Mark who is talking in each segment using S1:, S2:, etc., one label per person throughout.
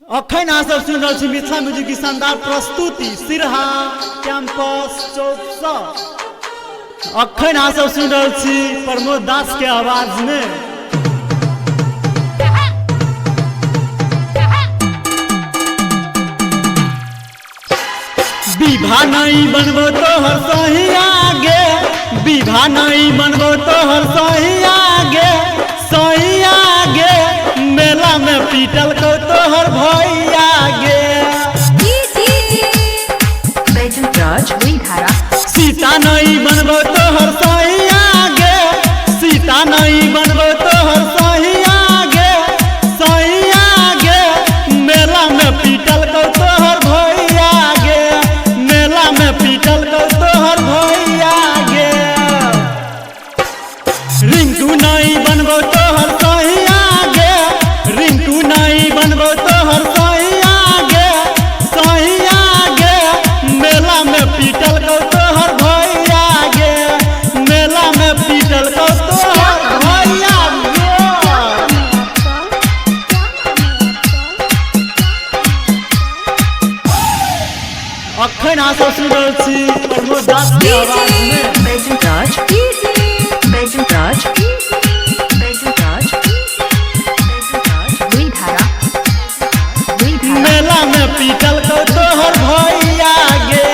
S1: अखन अहाँ सब सुन रहल छी मिथिला म्यूजिक की शानदार प्रस्तुति सिरहा कैंपस चौक सँ। अखन अहाँ सब सुन रहल छी प्रमोद दास के आवाज में। विवाह नहीं बनबो तो हर सही आगे, विवाह नहीं बनबो तो हर सही आगे, सही आगे मेला में पीटल को तो हर भैया गे। सीता नहीं बनबो तो हर सही आगे, सीता नहीं बनबो तो हर सही आगे, सही आगे मेला में पीटल को तो हर भैया गे, मेला में पीटल को तो हर भैया गे। रिंकू नहीं बनबो तो हर सही आगे, रिंकू नहीं बनबो तो हर सही आगे, सही आगे मेला में पीटल को तो हर भैया गे, मेला में पीटल को तो हर भैया गे। अखन अहाँ सब सुन रहल छी प्रमोद दास के आवाज में। मेला में पीटल को तो हर भैया गे।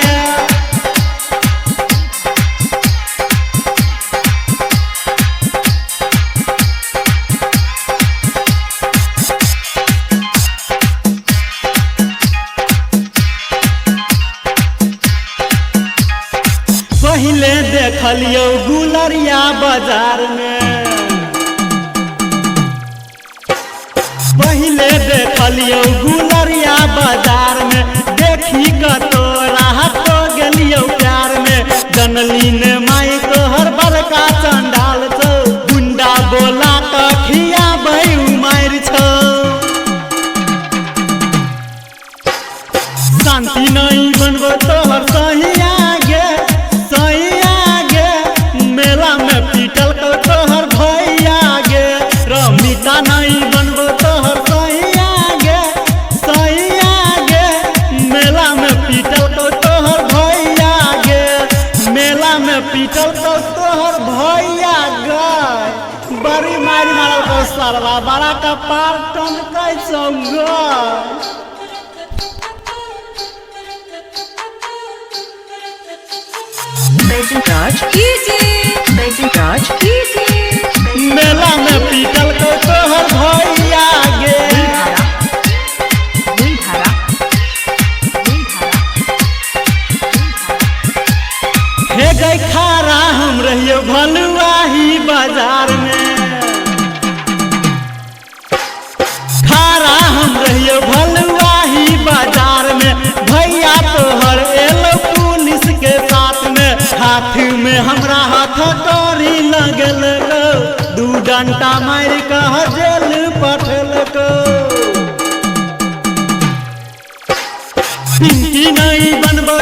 S1: पहले देखलियो गुलरिया बाजार में, पहले देखलियो गुलरिया बाजार में, देखी का तो राहत तो गेलियो प्यार में। जनली ने माई तो हर बड़का चंडाल छो, गुंडा बोला तो खिया बहू मार छो। शांति नहीं बनबो तो हर सही आगे, सही आगे मेला में पीटल को तो हर भैया गे। रमिता नहीं बनबो तो हर सही आगे, सही आगे मेला में पीटल को तो हर भैया गे, मेला में पीटल को तो हर भैया गे। बड़ी मारी मारल को सरवा बड़ा का पार टन कैसो गे। मेला में पीटल को तो हर भैया गे। हे गई खारा हम रहियो भलुआही बाजार में, खारा हम रहियो भलुआही बाजार में। भैया तोहर एलो पुलिस के साथ में, हाथ में हमरा हाथ करी लगल गो, दू डंटा मार कह जेल पठल को। पिंकी नहीं बनबो